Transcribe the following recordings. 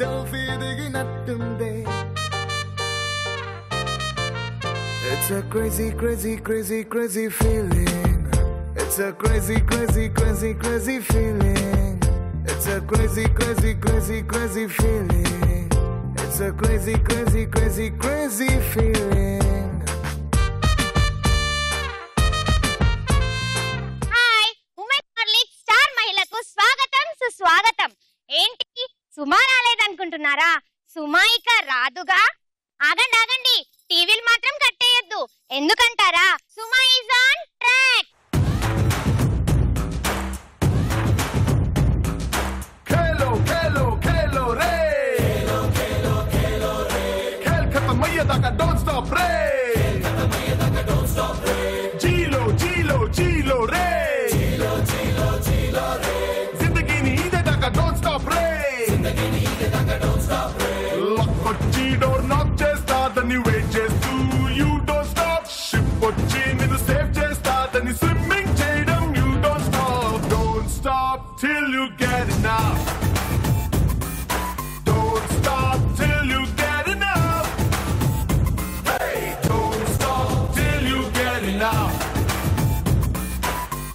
Selfie దిగినట్టుందే. It's a crazy, crazy, crazy, crazy feeling. It's a crazy, crazy, crazy, crazy feeling. It's a crazy, crazy, crazy, crazy feeling. It's a crazy, crazy, crazy, crazy feeling. Hi women league star మహిళకు స్వాగతం సుస్వాగతం. ఏంటి సుమా రాలేదనుకుంటున్నారా? సుమాయిక రాదుగా. ఆగండి ఆగండి, టీవీలు మాత్రం కట్టేయొద్దు. ఎందుకంటారా? సుమా is on track. खेलो खेलो खेलो रे, खेलो खेलो खेलो रे, खेल खत्म होइए तक डोंट स्टॉप रे, खत्म होइए तक डोंट स्टॉप रे, जीलो जीलो जीलो रे, जीलो जीलो जीलो रे, जिंदगी नी इदे तक डोंट स्टॉप रे, जिंदगी नी इदे तक डोंट स्टॉप रे, लक వచ్చి డోర్ నాక్ చేస్తా దాన్ని వెయిట్ చేస్తూ యు డోంట్ స్టాప్, షిప్ వచ్చి నిన్ను సేవ్ చేస్తా దాన్ని స్విమ్మింగ్ చేయడం you don't stop till you get enough. Don't stop till you get enough. Hey, don't stop till you get enough.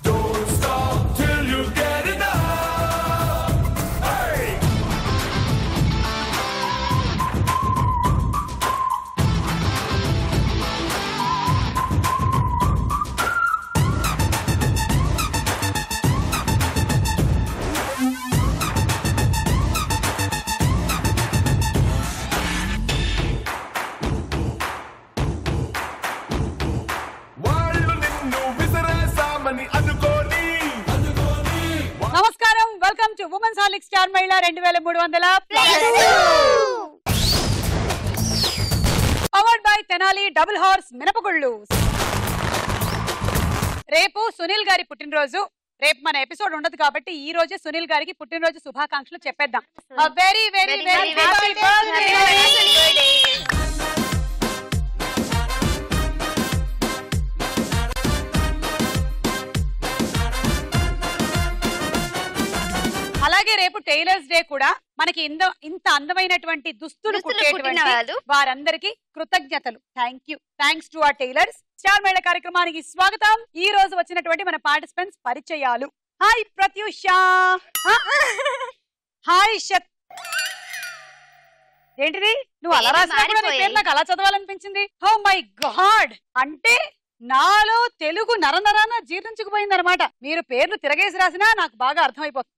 Don't stop till you get enough. Hey. నమస్కారం, welcome to women's league star మహిళ 2300 powered by Tenali double horse మినపగుళ్ళు. రేపు సునీల్ గారి పుట్టినరోజు. రేపు మన episode ఉండదు కాబట్టి ఈ రోజే సునీల్ గారికి పుట్టినరోజు శుభాకాంక్షలు చెప్పేద్దాం. Very very very happy birthday. అలాగే రేపు టైలర్స్ డే కూడా. మనకి ఇంత అందమైనటువంటి దుస్తులు కుట్టేటువంటి వారందరికీ కృతజ్ఞతలు. Thanks to our tailors. Star Mela కార్యక్రమానికి స్వాగతం. ఈ రోజు వచ్చినటువంటి మన పార్టిసిపెంట్స్ పరిచయాలు. హాయ్ ప్రత్యూష. హాయ్ ఏంటిది నువ్వు అలా రాసినా నాకు అలా చదవాలనిపించింది. ఓ మై గాడ్, అంటే నాలో తెలుగు నరనరాన జీర్ణించుకుపోయింది అనమాట. మీరు పేర్లు తిరగేసి రాసినా నాకు బాగా అర్థమైపోతుంది.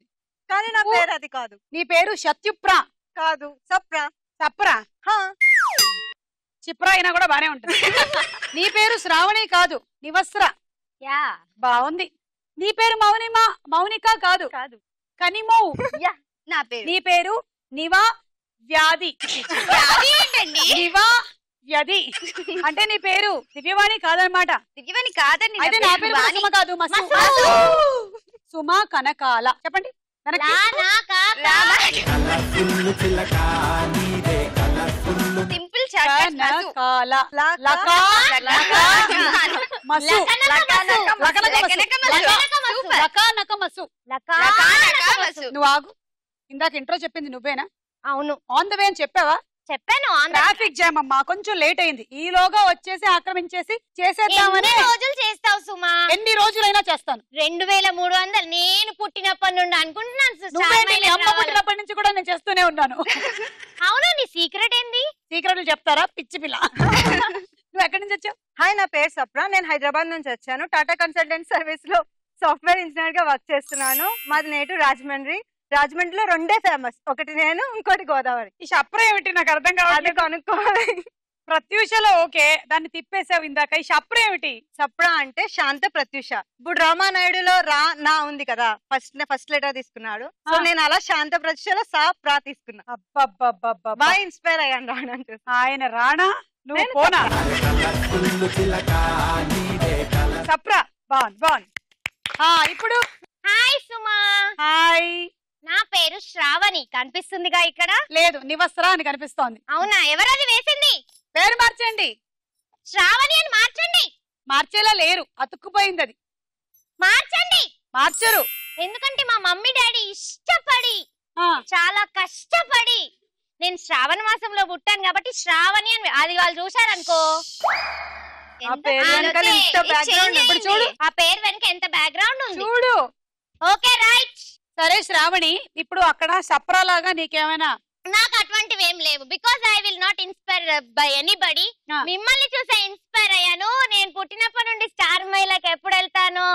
కానీ నా పేరు అది కాదు. నీ పేరు శత్యుప్రా కాదు, సప్రా. సప్రా చిప్రా అయినా కూడా బానే ఉంటుంది. నీ పేరు శ్రావణి కాదు, నివస్త్ర. యా బాగుంది. నీ పేరు మౌనిక కాదు, కనిమో. నా పేరు. నీ పేరు నివా వ్యాధి. నివా వ్యాధి అంటే నీ పేరు దివ్యవాణి కాదనమాట. దివ్యవాణి కాదండి. అయితే నా పేరు సుమ కాదు, సుమా కనకాల. చెప్పండి. సింపుల్ నువ్వు ఆగు. ఇందాక ఇంట్రో చెప్పింది నువ్వేనా? అవును. ఆన్ ద వే అని చెప్పావా? చెప్పాను. ట్రాఫిక్ జామ్ అమ్మా, కొంచెం లేట్ అయింది. ఈలోగా వచ్చేసి ఆక్రమించేసి చేసేద్దామని. ఎన్ని రోజులు చేస్తావు సుమా? ఎన్ని రోజులైనా చేస్తాను. 2300 నేను పుట్టినప్పటి నుండి అనుకుంటున్నాను. అమ్మ పుట్టినప్పటి నుంచి కూడా నేను చేస్తూనే ఉన్నాను. అవును, నీ సీక్రెట్ ఏంది? సీక్రెట్లు చెప్తారా పిచ్చి పిల్ల? నువ్వు ఎక్కడి నుంచి వచ్చావు? హాయ్, నా పేరు సప్రా. నేను హైదరాబాద్ నుంచి వచ్చాను. టాటా కన్సల్టెంట్ సర్వీస్ లో సాఫ్ట్వేర్ ఇంజనీర్ గా వర్క్ చేస్తున్నాను. మాది నేటు రాజమండ్రి. రాజమండ్రిలో 2 ఫేమస్, ఒకటి నేను, ఇంకోటి గోదావరి. ఈ షప్ర ఏమిటి నాకు అర్థం కావాలి. కనుక్కోవాలి. ప్రత్యూషలో ఓకే, దాన్ని తిప్పేసావు ఇందాక. ఈ షప్ర ఏమిటి? సప్రా అంటే శాంత ప్రత్యూష. ఇప్పుడు రామానాయుడులో రా నా ఉంది కదా, ఫస్ట్ లెటర్ తీసుకున్నాడు. సో నేను అలా శాంత ప్రత్యూషలో సా ప్రా తీసుకున్నా. అబ్బబ్బబ్బబ్బా, బాగా ఇన్స్పైర్ అయ్యాను రాణా. ఆయన రాణా, నువ్వు పోనా? సప్రా బాన్. ఇప్పుడు హాయ్ సుమా. హాయ్. నా పేరు శ్రావణి. కనిపిస్తుందిగా ఇక్కడ? లేదు, నివస్త్ర అని కనిపిస్తోంది. అవునా? ఎవరది వేసింది? పేరు మార్చండి. శ్రావణి అని మార్చండి. మార్చేలా లేరు, అతుక్కుపోయింది అది. మార్చండి. మార్చరు. ఎందుకంటే మా మమ్మీ డాడీ ఇష్టపడి చాలా కష్టపడి నేను శ్రావణ మాసంలో పుట్టాను కాబట్టి శ్రావణి అని అది వాళ్ళు చూసారనుకో ఆ పేరు వెనకాల ఎంత background ఇప్పుడు చూడు. ఆ పేరు వెనక ఎంత బ్యాక్గ్రౌండ్ ఉంది చూడు. Okay right. సరే శ్రావణి, ఇప్పుడు అక్కడ సప్రా లాగా నీకేమైనా? నాకు అటువంటివి ఏం లేవు. Because I will not inspire by anybody. మిమ్మల్ని చూసే ఇన్స్పైర్ అయ్యాను. నేను పుట్టినప్పటి నుండి స్టార్ మహిళకి ఎప్పుడు వెళ్తాను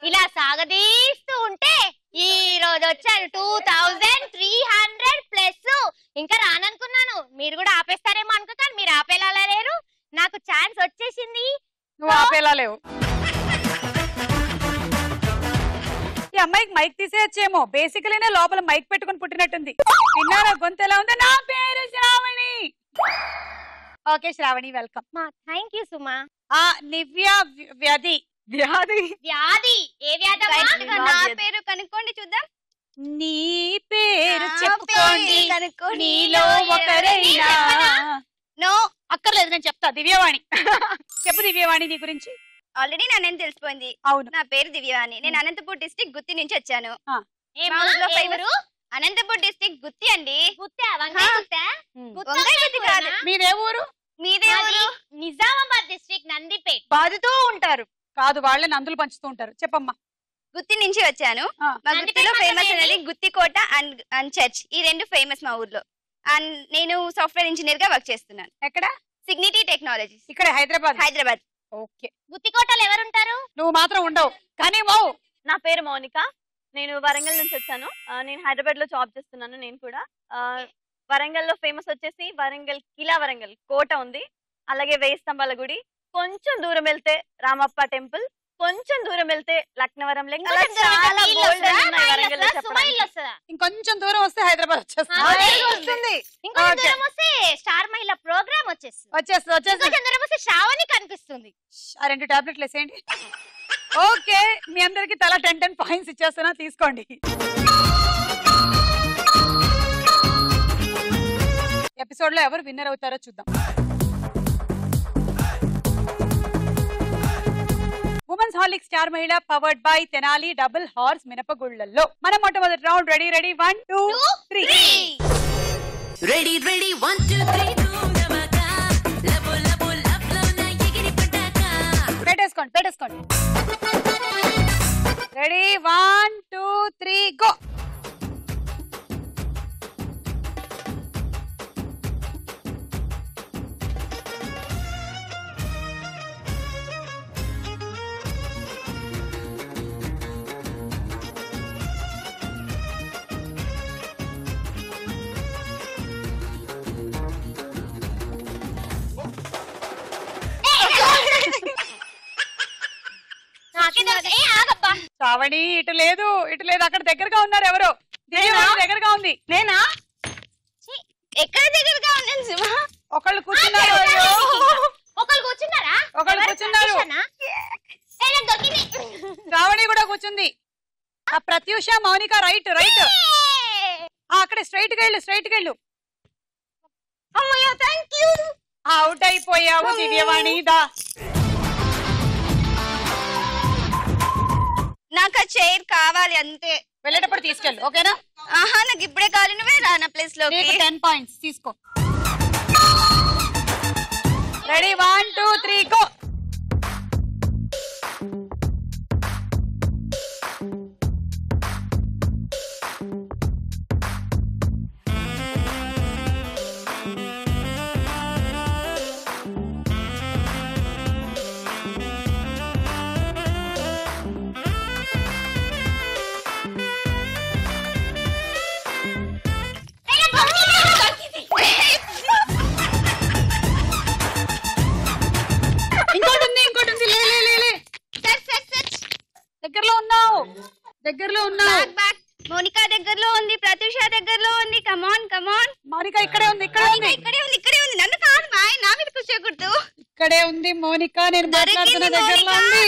ఇలా సాగదీస్తూ ఉంటే ఈ రోజు వచ్చారు 2300+ ఇంకా రాననుకున్నాను. మీరు కూడా ఆపేస్తారేమో అనుకోకండి, మీరు ఆపేలా లేరు. నాకు ఛాన్స్ వచ్చేసింది. నువ్వు ఆపేలా లేవు. ఈ అమ్మాయికి మైక్ తీసేయచ్చేమో. బేసికలీనే లోపల మైక్ పెట్టుకుని పుట్టినట్టుంది. విన్నారా గొంతు ఎలా ఉందో? నా పేరు Shravani. Okay Shravani, welcome. Thank you Suma. నివ్య వ్యాధి. వ్యాధి ఏ వ్యాధి? నా పేరు కనుక్కోండి చూద్దాం. నీ పేరు చెప్పుకోండి నీలో ఒకరైనా. నో అక్కర్లేదు, నేను చెప్తా. దివ్యవాణి. చెప్పు దివ్యవాణి, నీ గురించి. ఆల్రెడీ నానేం తెలిసిపోయింది. అవును, నా పేరు దివ్యవాణి. నేను అనంతపూర్ డిస్ట్రిక్ట్ గుత్తి నుంచి వచ్చాను. అనంతపూర్ డిస్ట్రిక్ట్ గుత్తి అండి. మీదే ఊరు? మీదే ఊరు? నిజామాబాద్ డిస్ట్రిక్ట్ నందిపేట. బాదుతూ ఉంటారు కాదు, వాళ్ళే నందులు పంచుతూ ఉంటారు. చెప్పమ్మా. గుత్తి నుంచి వచ్చాను. మా గుత్తిలో ఫేమస్ అనేది గుత్తి కోట అండ్ చర్చ్. ఈ రెండు ఫేమస్ మా ఊర్లో. అండ్ నేను సాఫ్ట్వేర్ ఇంజనీర్ గా వర్క్ చేస్తున్నాను. ఎక్కడ? సిగ్నిటీ టెక్నాలజీస్. ఇక్కడ హైదరాబాద్. ఓకే. గుత్తికోటలో ఎవరుంటారు? నువ్వు మాత్రం ఉండవు కానీ. నా పేరు మౌనిక. నేను వరంగల్ నుంచి వచ్చాను. నేను హైదరాబాద్ లో జాబ్ చేస్తున్నాను. నేను కూడా వరంగల్ లో ఫేమస్ వచ్చేసి వరంగల్ కిలా వరంగల్ కోట ఉంది. అలాగే 1000 స్తంభాల గుడి. కొంచెం దూరం వెళ్తే రామప్ప టెంపుల్. కొంచెం దూరం వెళ్తే లక్నవరం లింక్. ఇంకొంచెం దూరం వస్తే హైదరాబాద్ వచ్చేస్తుంది. స్టార్ మహిళ ప్రోగ్రామ్ వచ్చేస్తుంది. శ్రావణి కనిపిస్తుంది. ఆ 2 టాబ్లెట్లు వేసేయండి. ఓకే, మీ అందరికి తలా 10 పాయింట్స్ ఇచ్చేస్తున్నా, తీసుకోండి. ఎపిసోడ్ లో ఎవరు విన్నర్ అవుతారో చూద్దాం. ఉమెన్స్ హార్లిక్ స్టార్ మహిళ powered by Tenali double horse మినపగుళ్ళల్లో మన మొట్టమొదటి రౌండ్. రెడీ 1 2 3. రెడీ 1 2 3 పెట్టేసుకోండి. Ready 1 2 3 go. శ్రావణి ఇటు లేదు, అక్కడ దగ్గరగా ఉన్నారు ఎవరు? దగ్గరగా ఉంది. నేనా? ఎక్కడ దగ్గరగా ఉన్నాను సుమా? ఒకళ్ళు కూర్చున్నారు. శ్రావణి కూడా కూర్చుంది. ఆ ప్రత్యూష మౌనిక రైట్. అక్కడ స్ట్రైట్ గా వెళ్ళు. అవుట్ అయిపోయావు దివ్యవాణి. నాకు ఆ చైర్ కావాలి అంతే. వెళ్ళేటప్పుడు తీసుకెళ్ళు, ఓకేనా? ఆహా, నాకు ఇప్పుడే కావాలి. నువ్వే రా నా ప్లేస్ లో. 10 పాయింట్స్ తీసుకో. Ready 1 2 3 go. దగ్గరలో ఉన్నావు. మోనికా దగ్గరలో ఉంది, ప్రత్యూష దగ్గరలో ఉంది. కమాన్ మోనికా ఇక్కడే ఉంది. నన్ను కాదు నా మీద కూర్చోకూడదు. ఇక్కడే ఉంది మోనికా. నేను మాట్లాడుతున్న దగ్గరలో ఉంది.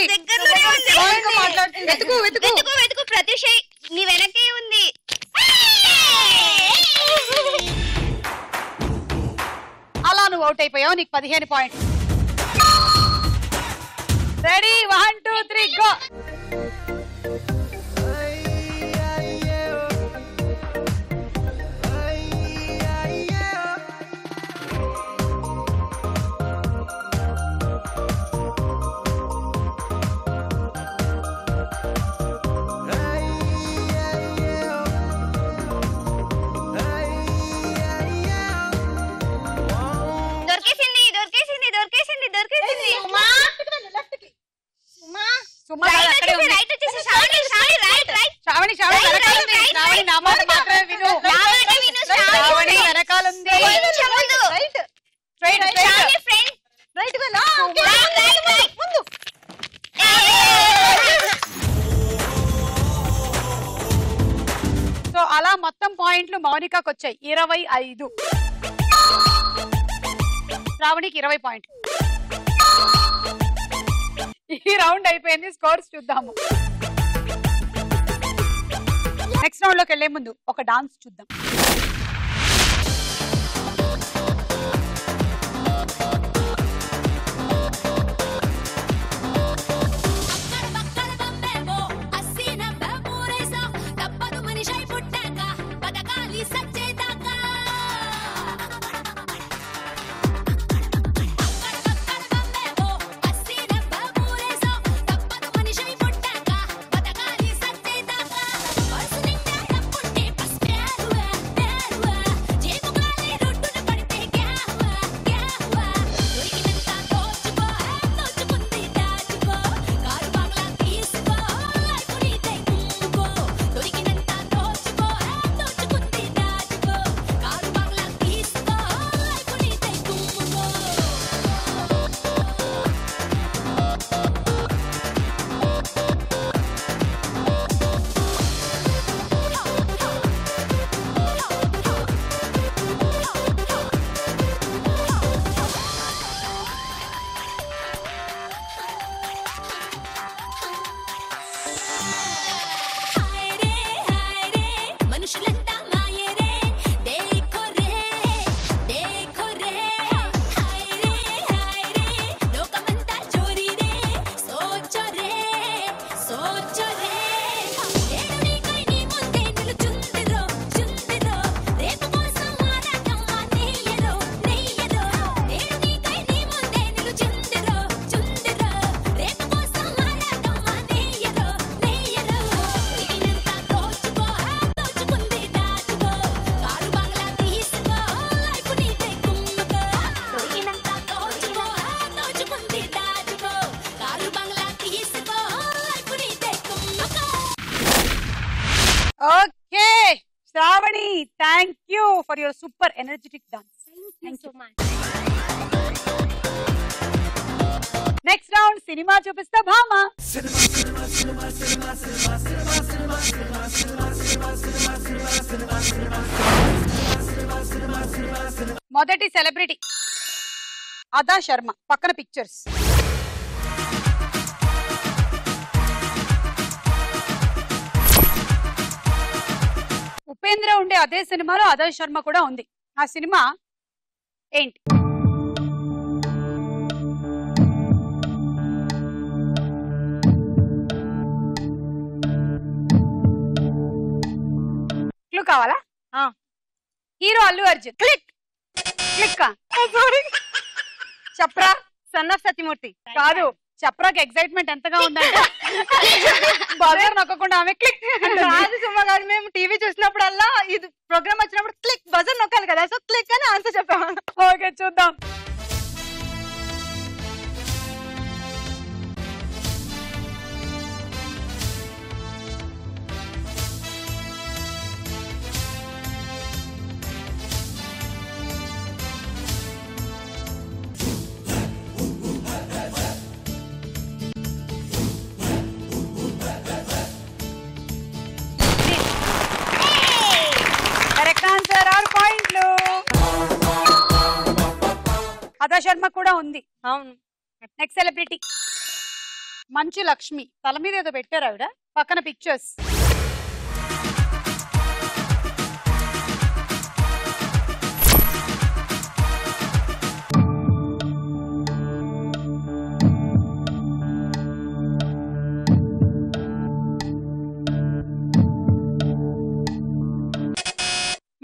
వెతుకు. ప్రత్యూష నీ వెనకే ఉంది. అలా నువ్వు అవుట్ అయిపోయావు. నీకు 15 పాయింట్స్. Ready 1 2 3 go. పాయింట్లు మౌనికకు వచ్చాయి 25. శ్రావణికి 20 పాయింట్లు. ఈ రౌండ్ అయిపోయింది. స్కోర్స్ చూద్దాము. నెక్స్ట్ రౌండ్ లోకి వెళ్లే ముందు ఒక డాన్స్ చూద్దాం. Thank you for your super energetic dance. Thank you so much. Next round cinema చూపిస్తా భామ. మొదటి సెలబ్రిటీ అదా శర్మ. పక్కన పిక్చర్స్. ఉపేంద్ర ఉండే అదే సినిమాలో అదా శర్మ కూడా ఉంది. ఆ సినిమా ఏంటి? క్లూ కావాలా? Hero Allu Arjun. Click click. Chhapra. Son of Satyamurthy. కాదు, చప్రాకి ఎక్సైట్మెంట్ ఎంతగా ఉందంటే బజర్ నొక్కకుండా ఆమె క్లిక్. కాదు సుమ గారు, మేము టీవీ చూసినప్పుడల్లా ఇది ప్రోగ్రామ్ వచ్చినప్పుడు క్లిక్ బజర్ నొక్కాలి కదా, సో క్లిక్ అని ఆన్సర్ చెప్పాము. ఓకే చూద్దాం. అదా శర్మ కూడా ఉంది. అవును. Next celebrity Manchu Lakshmi. తల మీద ఏదో పెట్టారు ఆవిడ. పక్కన పిక్చర్స్.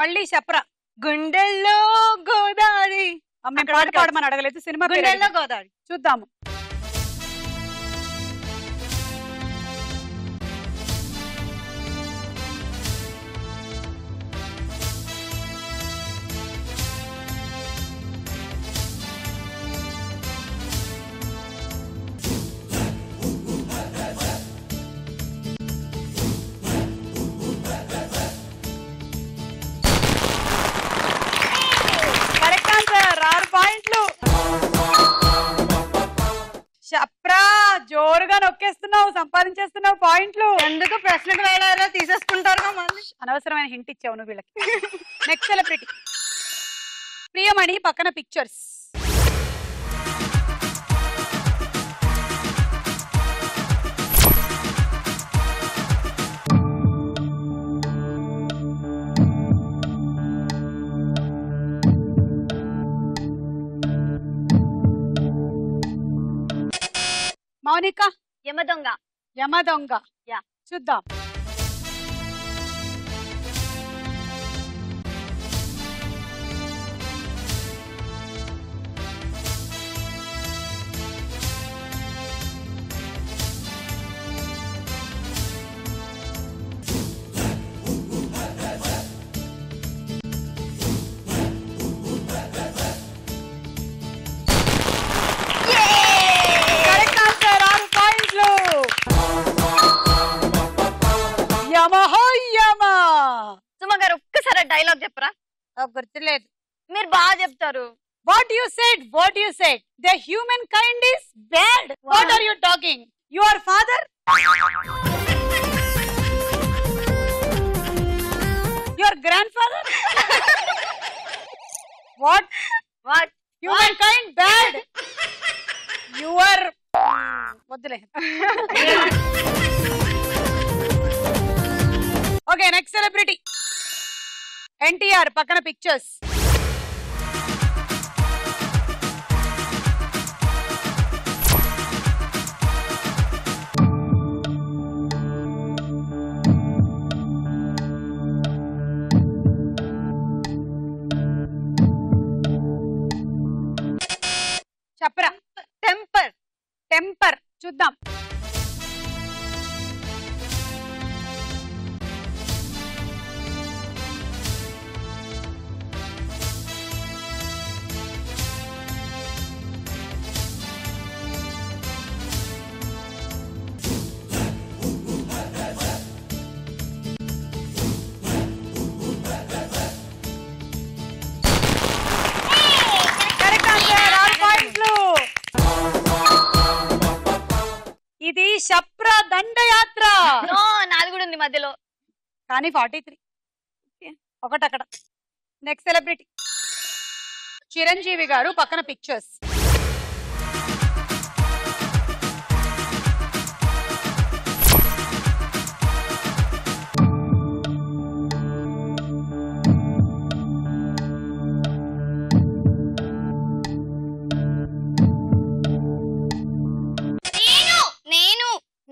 మళ్ళీ చెప్పరా. గుండెల్లో గోదావరి. పాట పాడమని అడగలేదు. సినిమా గుండెల్లో గోదావరి. చూద్దాము. జోరుగా నొక్కేస్తున్నావు, సంపాదించేస్తున్నావు పాయింట్లు. ఎందుకు ప్రశ్నకు వేళ తీసేసుకుంటారు మళ్ళీ. అనవసరమైన హింట్ ఇచ్చావు నువ్వు వీళ్ళకి. నెక్స్ట్ సెలబ్రిటీ ప్రియమణి, పక్కన పిక్చర్స్. మౌనిక, యమదొంగ. యమదొంగ. యా. చూద్దాం. సుమ గారు ఒక్కసారి డైలాగ్ చెప్పరా? గుర్తులేదు. మీరు బాగా చెప్తారు. What you said? What you said? The humankind is bad. What are you talking? Your father? Your grandfather? What? What? Humankind bad. Your వద్దులే. Okay, next celebrity. NTR, పక్కన పిక్చర్స్. చెప్పరా. టెంపర్. టెంపర్ చూద్దాం. ఇది శప్ర దండయాత్ర. నాది కూడా ఉంది మధ్యలో, కానీ 43 ఒకటి అక్కడ. నెక్స్ట్ సెలబ్రిటీ చిరంజీవి గారు, పక్కన పిక్చర్స్.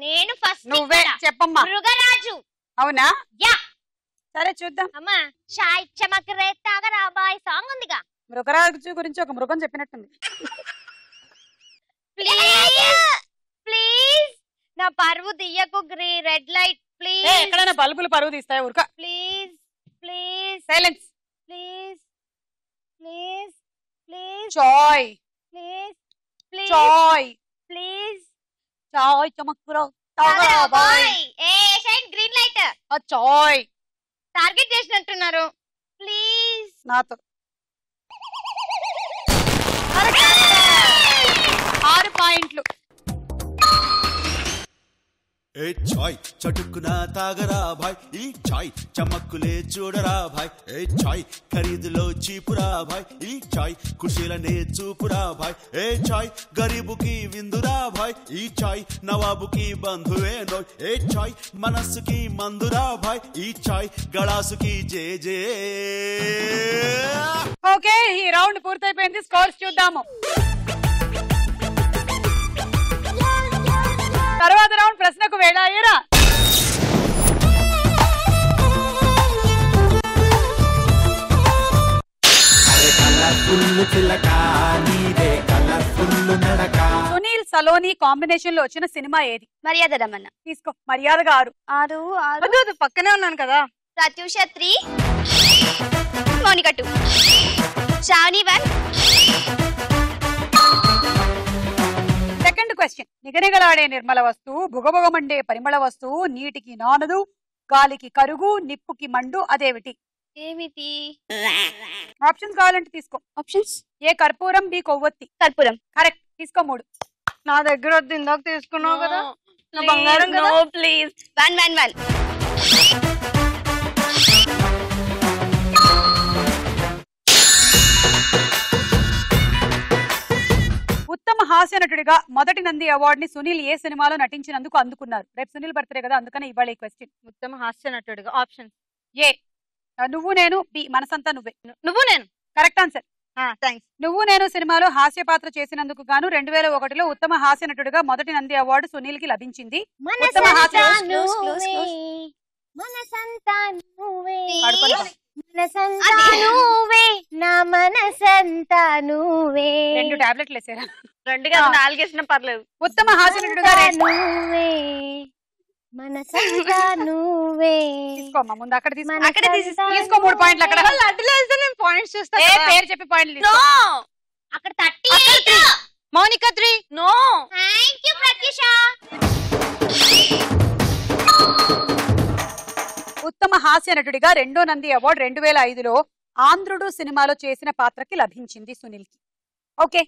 నేను ఫస్ట్. నువ్వే చెప్పమ్మా. మృగరాజు. అవునా? యా. సరే చూద్దాం. అమ్మా షాయ్ చమక్ రే తాగరా బాయ్ సాంగ్ ఉందిగా. మృగరాజు గురించి ఒక మృగం చెప్పినట్టుంది. ప్లీజ్ నా పరువు తీయకు. Red light please. ఎక్కడైనా బల్బులు పరువు తీస్తాయి ఊరుక. Please please silence. Please please please. చాయ్. Please please. చాయ్. ప్లీజ్. చాయ్ చమక్కురా తాగరా boy. A shine green light. ఆ చాయ్ టార్గెట్ చేసినట్టున్నారు. ప్లీజ్. నాతో 6 పాయింట్లు. ఏ చాయ్ చటుక్కున తాగరా భాయ్, ఈ చాయ్ చమక్కులే చూడరా భాయ్. ఏ చాయ్ ఖరీదులో చీపురా భాయ్, ఈ చాయ్ ఖుషీలనే చూపురా భాయ్. ఏ చాయ్ గరీబుకి విందురా భాయ్, ఈ చాయ్ నవాబుకి బంధువే నోయ్. ఏ చాయ్ మనస్సుకి మందురా భాయ్, ఈ చాయ్ గళాసుకి జే జే. ఓకే, ఈ రౌండ్ పూర్తయిపోయింది. స్కోర్స్ చూద్దాము. తర్వాత రౌండ్ ప్రశ్నకు వేళాయరా. సునీల్ సలోని కాంబినేషన్ లో వచ్చిన సినిమా ఏది? మర్యాద రమణ. తీసుకో. మర్యాదగా 6. వద్దు, పక్కనే ఉన్నాను కదా. ప్రత్యూష 3, మౌనిక 2, శ్రావణి 1. Second question. నిగనిగలాడే నిర్మల వస్తువు, భుగభుగమండే పరిమళ వస్తువు, నీటికి నానదు, గాలికి కరుగు, నిప్పుకి మండు, అదేమిటి? ఏమిటి? ఆప్షన్స్ కావాలంటే తీసుకో. ఆప్షన్స్. ఏ కర్పూరం, బి కొవ్వొత్తి. కర్పూరం. కరెక్ట్. తీసుకో 3. నా దగ్గర వద్దు, ఇందాక తీసుకున్నావు కదా నా బంగారం కదా. No please. 1-1-1. ఉత్తమ హాస్య నటుడిగా మొదటి నంది అవార్డు ని సునీల్ ఏ సినిమాలో నటించినందుకు అందుకున్నారు? రేపు సునీల్ బర్త్డే కదా, అందుకని ఇవాళ ఈ క్వశ్చన్. ఉత్తమ హాస్య నటుడిగా ఆప్షన్ ఏ నువ్వు నేను, బి మనసంతా నువ్వే. నువ్వు నేను. Correct answer. థ్యాంక్స్. నువ్వు నేను సినిమాలో హాస్య పాత్ర చేసినందుకు గాను 2001లో ఉత్తమ హాస్య నటుడిగా మొదటి నంది అవార్డు సునీల్ కి లభించింది. ఉత్తమ హాస్య మనసంతా నువ్వే, పాడుకోలేదా? మనసంతా నువ్వే, నా మనసంతా నువ్వే. 2 టాబ్లెట్లు వేసారా? 2 కాదు 4 వేసినా పర్లేదు. ఉత్తమ హాస్య నటుడిగా నువ్వే, మనసంతా నువ్వే. తీసుకోమ్మా, ముందు అక్కడ తీసుకో. అక్కడే తీసుకో 3 పాయింట్లు అక్కడ. అడ్డులో వేస్తే నేను పాయింట్స్ చూస్తాను. పేరు చెప్పి పాయింట్లు నో తీసుకో. అక్కడ 38. Mounika 3. No. Thank you Pratyusha. ఉత్తమ హాస్య నటుడిగా 2వ నంది అవార్డు 2005లో ఆంధ్రుడు సినిమాలో చేసిన పాత్రకి లభించింది సునీల్ కి. Okay,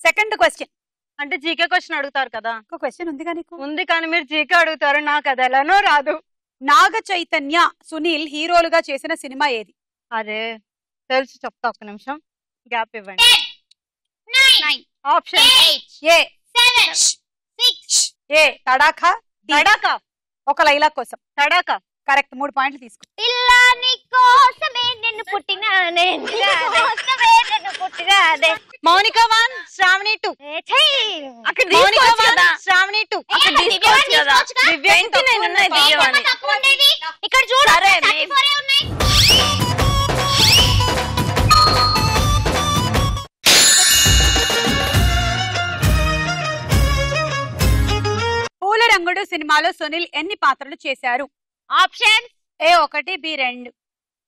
second question. అంటే జీకే క్వశ్చన్ అడుగుతారు కదా. ఒక క్వశ్చన్ ఉందిగా నీకు? ఉంది, కానీ మీరు జీకే అడుగుతారు, నాకు అది ఎలానో రాదు. నాగ చైతన్య సునీల్ హీరోలుగా చేసిన సినిమా ఏది? అరే తెలుసు, చెప్తా, ఒక్క నిమిషం గ్యాప్ ఇవ్వండి. 9 ఆప్షన్ 8 ఏ 7 6. ఏ తడాఖా, తడాకా. ఒక లైలా కోసం. తడాకా కరెక్ట్. 3 పాయింట్లు తీసుకో. పిల్లాని కోసమే నిన్ను పుట్టినానే, కోసమే నిన్ను పుట్టినాదే. మౌనిక 1, శ్రావణి 2. అక్కడ మౌనిక తీసుకోవచ్చు 1, కదా. శ్రావణి 2. అక్కడ తీసుకోవచ్చు కదా. దివ్యకి 29 ఉన్నాయి, దివ్యవాణి. ఇక్కడ చూడు, సరే, 34 ఉన్నాయి. పూల రంగుడు సినిమాలో సునీల్ ఎన్ని పాత్రలు చేశారు? Option A1, B2.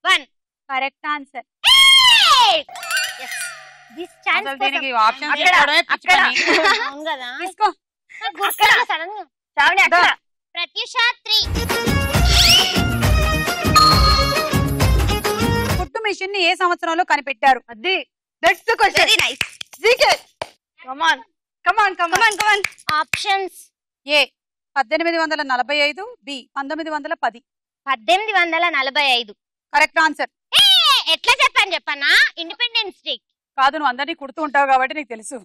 1. Correct answer. This chance దీనికి ఆప్షన్ అక్కడ. అవును కదా. తీసుకో. సడన్ గా శ్రావణి అక్కడ. ప్రత్యూష 3. కుట్టు మిషన్ ని ఏ సంవత్సరంలో కనిపెట్టారు? అది that's the question. Very nice. GK come on. Come on come on. Options A 1845, B 1910. 1845. Correct answer. ఎట్లా చెప్పన్నా ఇండిపెండెన్స్ డే. కాదు, నువ్వు అందరినీ కుడుతూ ఉంటావు కాబట్టి నీకు తెలుసు.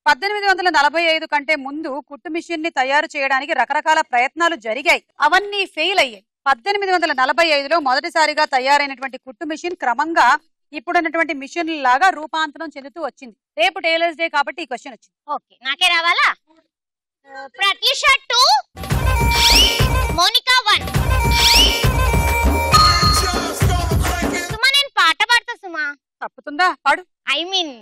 1845 కంటే ముందు కుట్టు మిషన్ ని తయారు చేయడానికి రకరకాల ప్రయత్నాలు జరిగాయి, అవన్నీ ఫెయిల్ అయ్యాయి. 1845లో మొదటిసారిగా తయారైనటువంటి కుట్టు మిషన్ క్రమంగా ఇప్పుడున్నటువంటి మిషన్ లాగా రూపాంతరం చెందుతూ వచ్చింది. రేపు టైలర్స్ డే కాబట్టి ఈ క్వశ్చన్ వచ్చింది. ఓకే, నాకే రావాలా? ప్రత్యూష 2, మోనికా 1. సుమా, నేను పాట పాడతా సుమా. తప్పుతుందా? పాడు. ఐ మీన్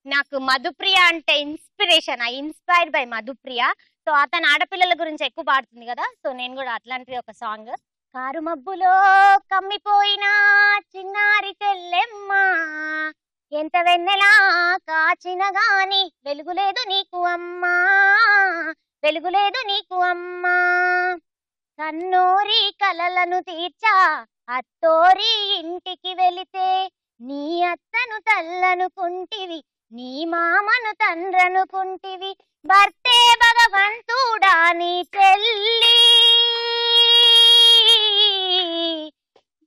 నాకు మధుప్రియ అంటే inspiration. I inspire by Madhupriya. So అతను ఆడపిల్లల గురించి ఎక్కువ పాడుతుంది కదా, సో నేను కూడా అట్లాంటిది ఒక సాంగ్. కారు మబ్బులో కమ్మిపోయిన చిన్నారి తెల్లెమ్మ, ఎంత వెన్నెలా కాచిన గాని వెలుగులేదు నీకు అమ్మా, వెలుగులేదు నీకు అమ్మా. కన్నోరి కలలను తీర్చా అత్తోరి ఇంటికి వెళితే, నీ అత్తను తల్లనుకుంటివి, నీ మామను తండ్రనుకుంటివి, భర్తే భగవంతుడా నీ చెల్లి,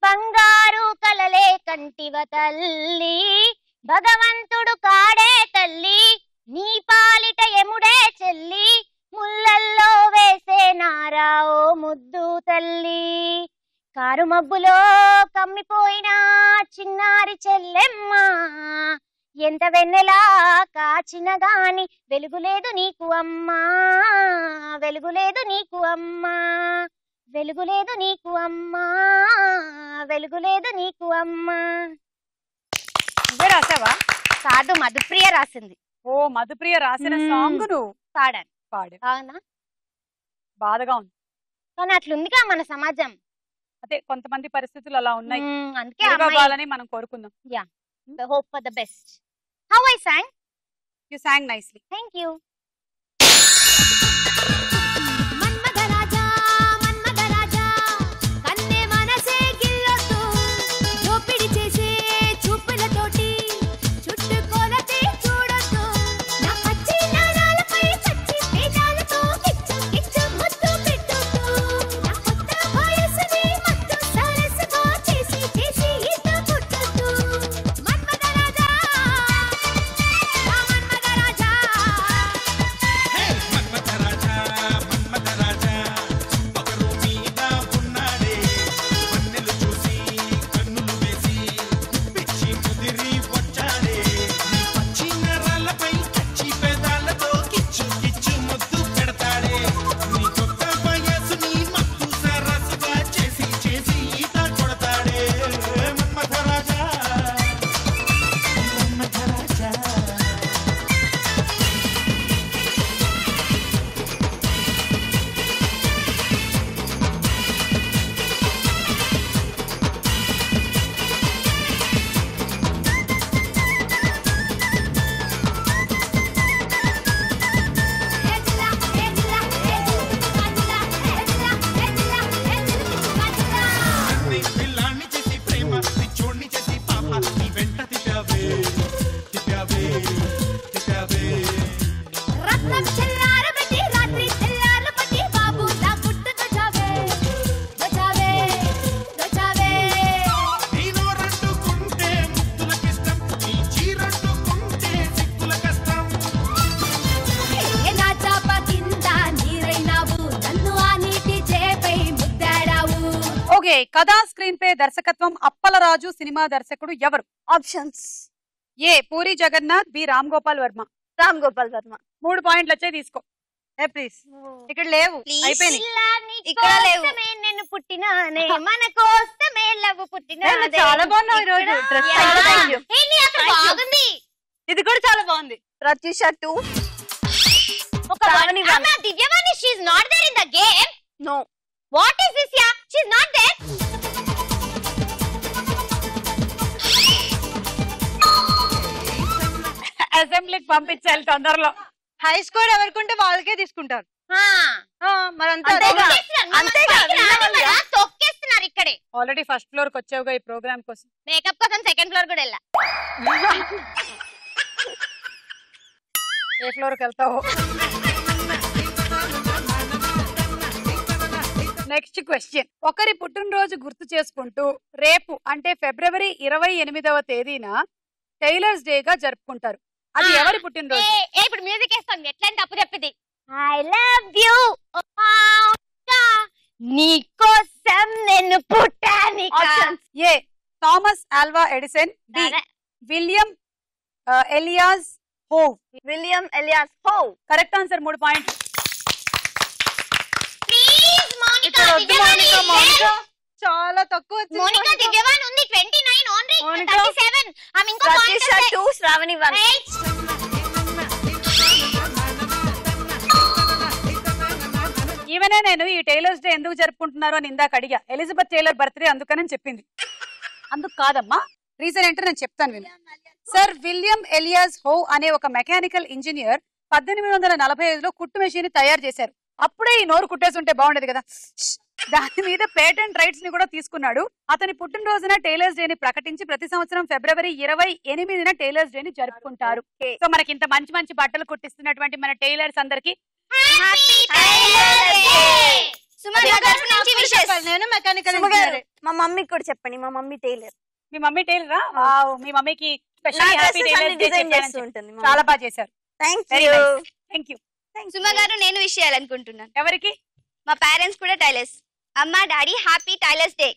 బంగారు కలలే కంటివ తల్లి, భగవంతుడు కాడే తల్లి, నీ పాలిట ఎముడే చెల్లి, ముల్లల్లో వేసే నారా ఓ ముద్దు తల్లి. కారు మబ్బులో కమ్మిపోయిన చిన్నారి చెల్లెమ్మ, ఎంత వెన్నెలా కాచిన గాని వెలుగులేదు నీకు అమ్మా, వెలుగులేదు నీకు అమ్మా, వెలుగులేదు నీకు అమ్మా, వెలుగులేదు నీకు అమ్మా. నువ్వే రాసావా? కాదు, మధుప్రియ రాసింది. ఓ, మధుప్రియ రాసిన సాంగ్ నువ్వు పాడాను. పాడు. అవునా? బాధగా ఉంది, కానీ అట్లుందిగా మన సమాజం. అదే కొంతమంది పరిస్థితులు అలా ఉన్నాయి. అందుకే మెరుగవ్వాలని మనం కోరుకుందాం. hope for the best. How I sang? You sang nicely. Thank you. చుట్టుకోలతే చూడొద్దు, నా పచ్చి నారాలపై చచ్చి పేదాల ఓకే, కథా స్క్రీన్ పే దర్శకత్వం అప్పలరాజు సినిమా దర్శకుడు ఎవరు? ఆప్షన్స్. ఏ పూరి జగన్నాథ్, బి రామ్ గోపాల్ వర్మ. రామ్ గోపాల్ వర్మ. 3 పాయింట్లు వచ్చాయి, తీసుకో. ప్లీజ్ ఇక్కడ లేవు, అయిపోయింది. ఇక్కడ లేవు. నేను పుట్టినానే మన కోసమే లవ్ పుట్టినానే. చాలా బాగున్నావు ఈ రోజు డ్రెస్. బాగుంది. ఇది కూడా చాలా బాగుంది. Pratyusha 2. Divyavani she is not there in the game. No. What is this ya? She is not there. అసెంబ్లీకి పంపించాలి తొందరలో. హై స్కోర్ ఎవరికుంటే వాళ్ళకే తీసుకుంటారు. మరంతా తొక్కేస్తున్నారు ఇక్కడే. ఆల్రెడీ ఫస్ట్ ఫ్లోర్ కి వచ్చావుగా ఈ ప్రోగ్రామ్ కోసం. మేకప్ కోసం సెకండ్ ఫ్లోర్ కూడా వెళ్ళా. ఏ ఫ్లోర్ కి వెళ్తావు? Next question. ఒకరి పుట్టినరోజు గుర్తు చేసుకుంటూ రేపు అంటే ఫిబ్రవరి 28వ తేదీన టైలర్స్ డే గా జరుపుకుంటారు. అది ఎవరి పుట్టినరోజు? ఇప్పుడు మ్యూజిక్ వేస్తాం. ఎట్లాంటి తప్పు చెప్పింది. ఐ లవ్ యూ నీకోసం నేను పుట్టాను. A Thomas Alva Edison, B William Elias Howe. William Elias Howe. Correct answer. 3 పాయింట్లు. ప్లీజ్ మోనికా. చాలా తక్కువ వచ్చింది. మోనికా దివ్యవాన్ ఉంది 29 ఓన్లీ 37. ఆమె ఇంకో ప్రత్యూష 2, శ్రావణి 1. ఈవెనే నేను ఈ టైలర్స్ డే ఎందుకు జరుపుకుంటున్నారు అని ఇందాక అడిగా. ఎలిజబెత్ టైలర్ బర్త్డే అందుకని చెప్పింది. అందుకు కాదమ్మా, రీజన్ ఏంటో నేను చెప్తాను విను. సర్ విలియం ఎలియాస్ హోవ్ అనే ఒక మెకానికల్ ఇంజనీర్ 1845లో కుట్టు మెషిన్ తయారు చేశారు. అప్పుడే ఈ నోరు కుట్టేసి ఉంటే బాగుండేది కదా. దాని మీద పేటెంట్ రైట్స్ ని కూడా తీసుకున్నాడు. అతని పుట్టినరోజున టైలర్స్ డే ని ప్రకటించి ప్రతి సంవత్సరం ఫిబ్రవరి 28న టైలర్స్ డే ని జరుపుకుంటారు. సో మనకి ఇంత మంచి మంచి బట్టలు కుట్టిస్తున్నటువంటి మన టైలర్స్ అందరికి నేను మెకానికల్ ఇంజనీర్. మా మమ్మీకి కూడా చెప్పండి. మా మమ్మీ టైలర్. మీ మమ్మీ టైలరా? మీ మమ్మీకి special happy tailors day design చెప్పారని చేస్తూ ఉంటుంది. చాలా బాగా చేశారు. థాంక్యూ. Thank you. సుమ గారు నేను విష్ చేయాలనుకుంటున్నాను. ఎవరికి? మా పేరెంట్స్ కూడా టైలర్స్. అమ్మా డాడీ హ్యాపీ టైలర్స్ డే.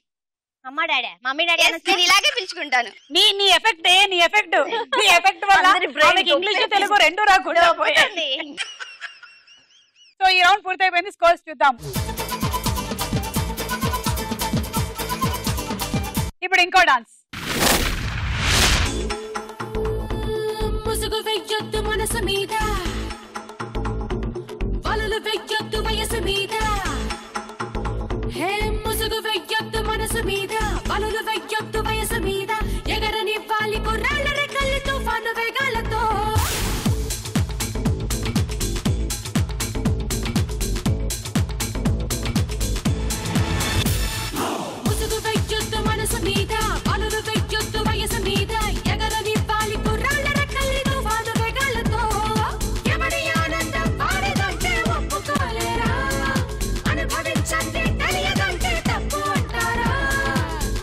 అమ్మా డాడీ మమ్మీ డాడీ నేను ఇలాగే పిలుచుకుంటాను. నీ ఎఫెక్ట్ నీ ఎఫెక్ట్ వల్ల ఆమెకి ఇంగ్లీష్ తెలుగు రెండు రాకుండా పోయింది. సో ఈ రౌండ్ పూర్తయిపోయింది. స్కోర్స్ చూద్దాం. ఇప్పుడు ఇంకో డాన్స్. ముసుగు వెయ్యొద్దు మనసు మీద, వలలు వెయ్యొద్దు వయసు మీద. హే ముసుగు వెయ్యొద్దు మనసు మీద, వలలు వెయ్యొద్దు వయసు మీద. ఎగరనివ్వాలి కుర్రాళ్ళ రెక్కలు తుఫాను వేగాలతో. ముసుగు వెయ్యొద్దు మనసు మీద, వలలు వెయ్యొద్దు వయసు మీద. ఎగరనివ్వాలి కుర్రాళ్ళ రెక్కలు తుఫాను వేగాలతో. ఎవరి ఆనందం వారిదంటే ఒప్పుకోలేరా, అనుభవించండి తెలియదంటే తప్పు అంటారా.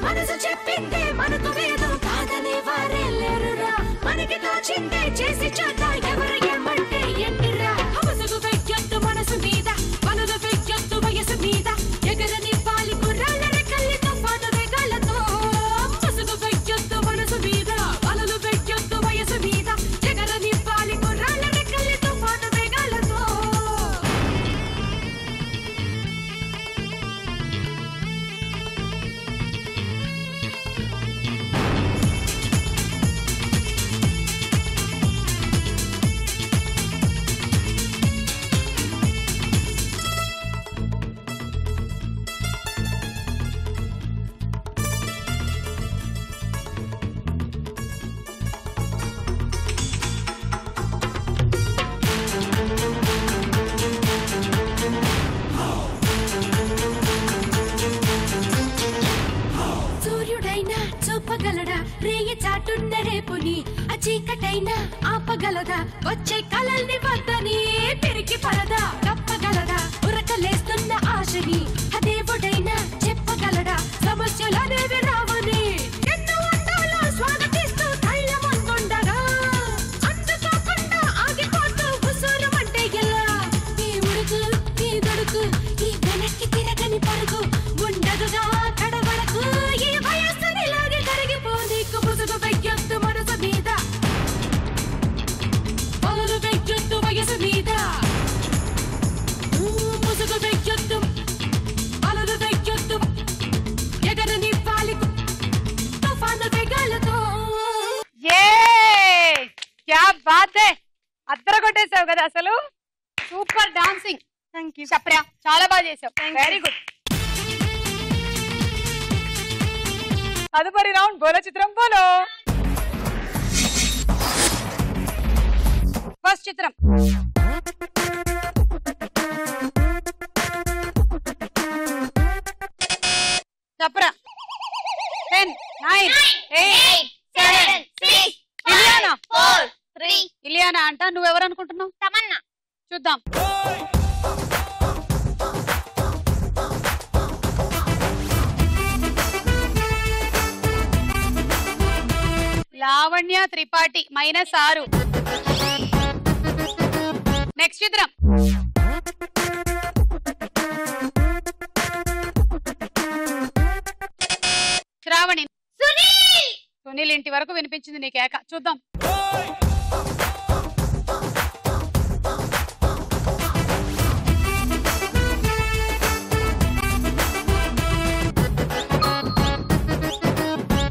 మనసు చెప్పిందే మనకు వేదం కాదనే వారే లేరురా. మనకి తోచిందే చేసి చూద్దాం ఎవరు ఏమంటే ఎన్నిరా. ముసుగు వెయ్యొద్దు మనసు మీద, వలలు వెయ్యొద్దు వయసు మీద. ఎగరనివ్వాలి కుర్రాళ్ళ రెక్కల్ని తుఫాను వేగాలతో. ముసుగు వెయ్యొద్దు మనసు మీద, వలలు వెయ్యొద్దు వయసు మీద. ఎగరనివ్వాలి కుర్రాళ్ళ రెక్కల్ని తుఫాను వేగాలతో. సూర్యుడైనా చూపగలడా రేయి చాటున్న రేపుని. ఆ చీకటైనా ఆపగలదా వచ్చే కలల్ని వద్దని. పెరిగి పరదా కప్పగలదా ఉరకలేస్తున్న ఆశని. ఆ దేవుడైనా చెప్పగలడా సమస్యలనేవి రావని. ఎన్నో అందాలు స్వాగతిస్తూ ధైర్యం అందుండగా అందుకోకుండా ఆగిపోతూ ఉసూరమంటే ఎలా. ఈ ఉడుకు ఈ దొడుకు ఈ వెనక్కి తిరగని పరుగు ఉండదుగా కడవ చేసావు కదా అసలు super dancing. Thank you. Chhapra చాలా బాగా చేసావు. Very good. తదుపరి రౌండ్ బోలో చిత్రం బోలో. ఫస్ట్ చిత్రం చెప్పరా. 10 9 8 7 6 ఇలియానా 4 3 ఇలియానా అంట. నువ్వెవరు అనుకుంటున్నావు? తమన్నా. చూద్దాం. లావణ్య త్రిపాఠి -6. నెక్స్ట్ చిత్రం శ్రావణి. సునీల్ ఇంటి వరకు వినిపించింది నీ కేక. చూద్దాం.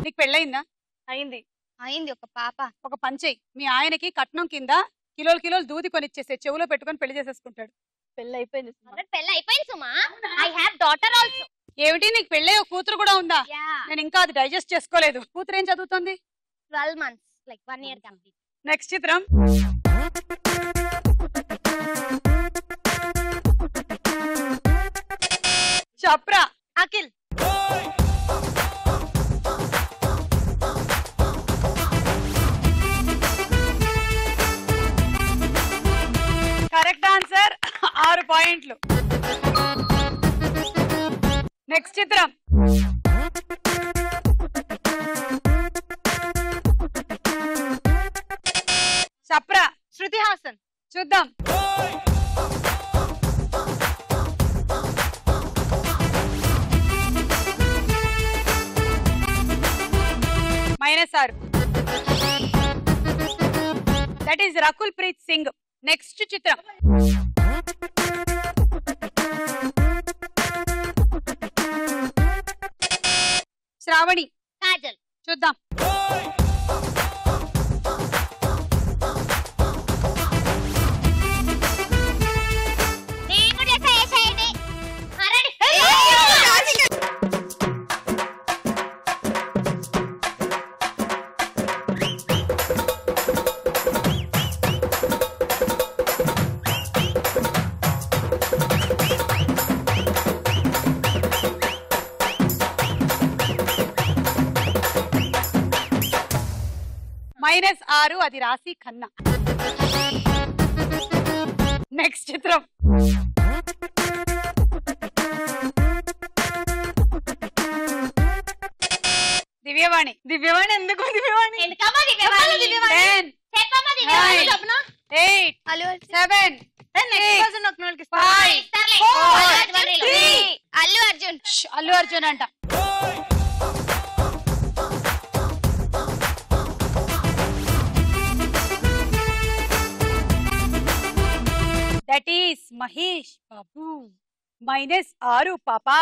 నీకు పెళ్ళయిందా? అయింది. అయింది ఒక పాప. ఒక పంచేయి, మీ ఆయనకి కట్నం కింద కిలోలు కిలోలు దూది కొనిచ్చేసే, చెవులో పెట్టుకొని పెళ్లి చేసేసుకుంటాడు. పెళ్ళి అయిపోయింది. పెళ్ళి అయిపోయింది Suma. I have daughter also. ఏమిటి నీకు పెళ్ళే కూతురు కూడా ఉందా? Yeah. నేను ఇంకా అది డైజెస్ట్ చేసుకోలేదు. కూతురు ఏం చదువుతుంది? 12 months, like 1 year complete. Next చిత్రం చప్రా. అఖిల్. Correct answer. 6 పాయింట్లు. నెక్స్ట్ చిత్రం చప్రా. శృతి హాసన్. చూద్దాం. -6. That is Rakul Preet Singh. Next చిత్రం శ్రావణి. కాజల్. చూద్దాం. నేను కూడా చేసేయండి. అరెడి. -6. అది రాశి ఖన్నా. నెక్స్ట్ చిత్రం దివ్యవాణి. దివ్యవాణి ఎందుకు దివ్యవాణి? ఎందుకమ్మా దివ్యవాణి? 10 చెప్పమ్మా దివ్యవాణి. 9 చెప్పనా? 8 అల్లు 7 నెక్స్ట్ ఒక నోళ్ళకి 5 ఇస్తారులే. 4 3. అల్లు అర్జున్. అల్లు అర్జున్ అంట. That is Mahesh Babu. -6 పాపా.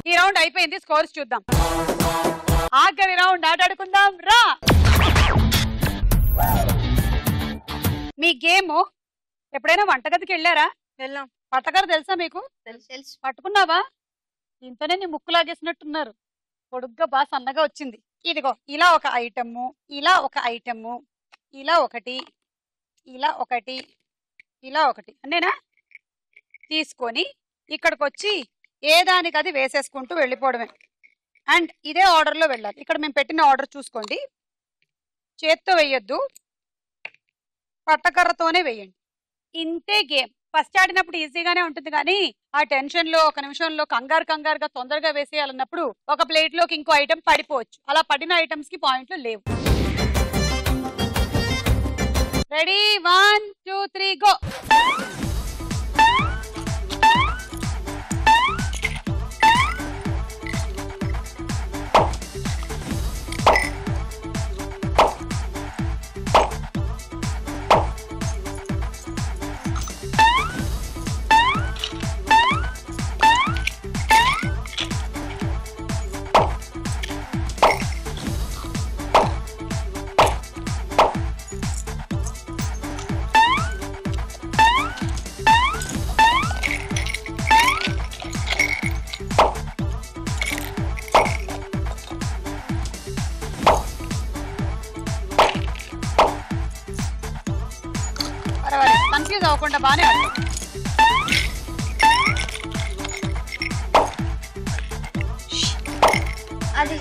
ఈ రౌండ్ అయిపోయింది. స్కోర్స్ చూద్దాం. ఆఖరి రౌండ్ ఆటాడుకుందాం రా. మీ గేమ్ ఎప్పుడైనా వంటగదికి వెళ్ళారా? వెళ్ళాం. పట్టకర తెలుసా మీకు? తెలుసు. పట్టుకున్నావా? దీంతోనే నీ ముక్కు లాగేసినట్టున్నారు. పొడుగ్గా బాగా సన్నగా వచ్చింది. ఇదిగో ఇలా ఒక ఐటము, ఇలా ఒక ఐటము, ఇలా ఒకటి, ఇలా ఒకటి, ఇలా ఒకటి అన్నేనా తీసుకొని ఇక్కడికి వచ్చి ఏ దానికి అది వేసేసుకుంటూ వెళ్ళిపోవడమే. అండ్ ఇదే ఆర్డర్లో వెళ్ళాలి. ఇక్కడ మేము పెట్టిన ఆర్డర్ చూసుకోండి. చేత్తో వేయొద్దు, పట్టకర్రతోనే వేయండి. ఇంతే గేమ్. ఫస్ట్ ఆడినప్పుడు ఈజీగానే ఉంటుంది, కానీ ఆ టెన్షన్ లో ఒక నిమిషంలో కంగారుగా తొందరగా వేసేయాలన్నప్పుడు ఒక ప్లేట్ లోకి ఇంకో ఐటమ్ పడిపోవచ్చు. అలా పడిన ఐటమ్స్ కి పాయింట్లు లేవు. Ready 1 2 3 go. కన్ఫ్యూజ్ అవ్వకుండా బానే ఆడు. అది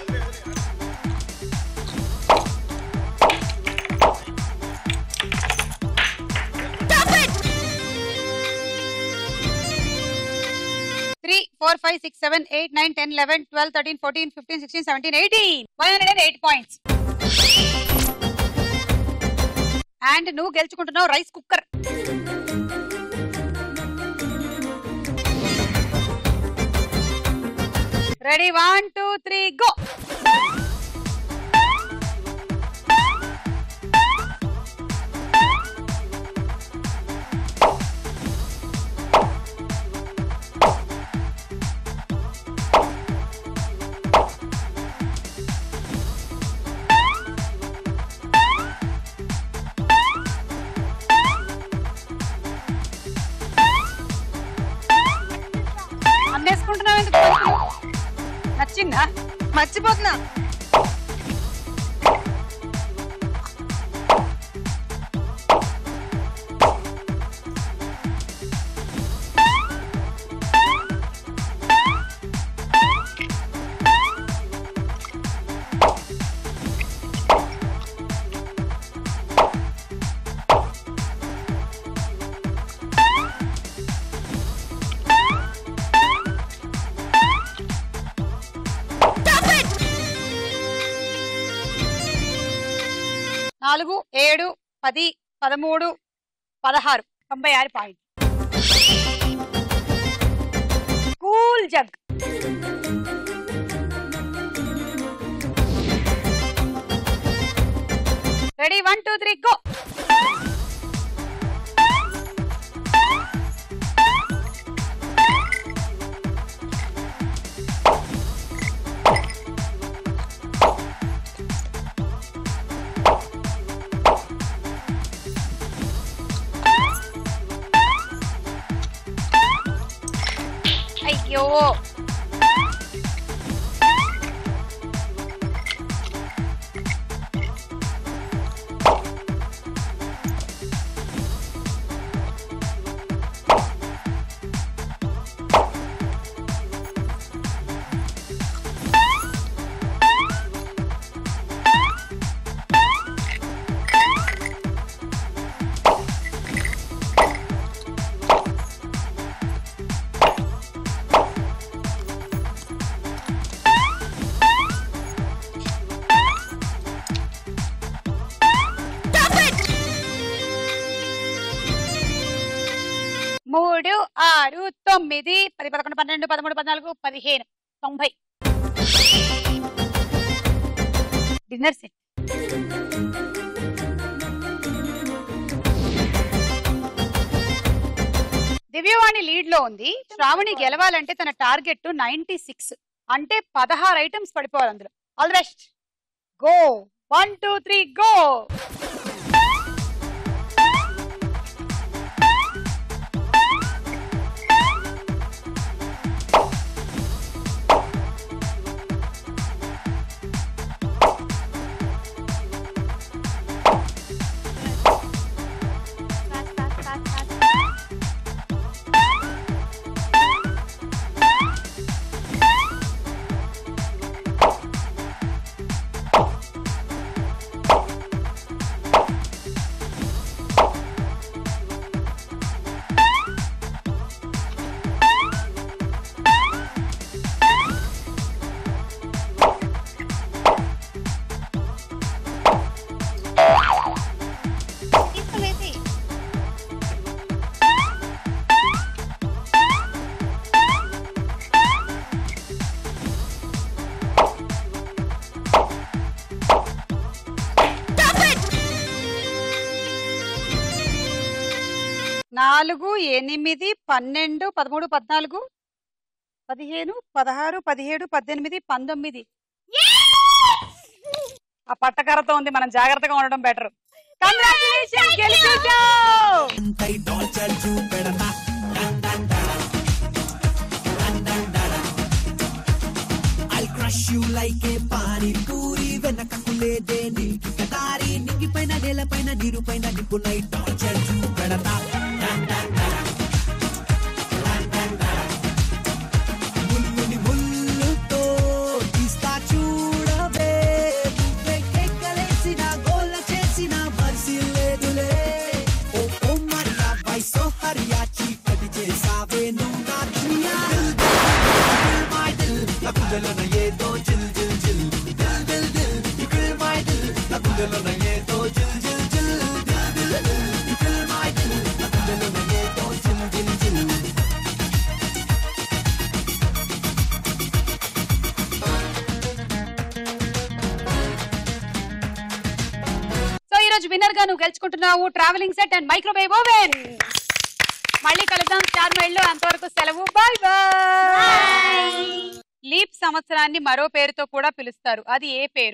3, 4, 5, 6, 7, 8, 9, 10, 11, 12, 13, 14, 15, 16, 17, 18. 108 points. అండ్ నువ్వు గెలుచుకుంటున్నావు రైస్ కుక్కర్. Ready 1, 2, 3 go. అన్నేసుకుంటున్నావు ఎందుకు? నచ్చిందా? మర్చిపోతున్నా. నాలుగు 7, 10, 13, 16, 96 point. Cool jug. Ready 1, 2, 3 go. అయ్యో మూడు 6, 9, 10, 11, 12, 13, 14, 15, 90. Dinner set. దివ్యవాణి లీడ్ లో ఉంది. శ్రావణి గెలవాలంటే తన టార్గెట్ 96 అంటే 16 ఐటమ్స్ పడిపోవాలి అందులో. All the best. Go 1, 2, 3 go. నాలుగు 8, 12, 13, 14, 15, 16, 17, 18, 19. ఆ పట్టకరతో ఉంది, మనం జాగ్రత్తగా ఉండడం బెటర్. కంగ్రాచులేషన్స్, గెలిచేశావు. I'll crush you like a pani puri. వెనకకు లేదే నీకి కదారి. నింగిపైన నేలపైన నీరుపైన నిప్పునై టార్చర్ చూపెడతా. గుండెలోన ఏదో జిల్ జిల్ జిల్ దిల్ దిల్ దిల్ ఫిల్ మై దిల్ నా గుండెలోన ఏదో జిల్ జిల్ జిల్ సో ఈ రోజు విన్నర్ గా నువ్వు గెలుచుకుంటున్నావు traveling set and microwave oven. మళ్ళీ కలుద్దాం స్టార్ మైల్ లో. అంతవరకు సెలవు. Bye bye. లీప్ సంవత్సరాన్ని మరో పేరుతో కూడా పిలుస్తారు. అది ఏ పేరు?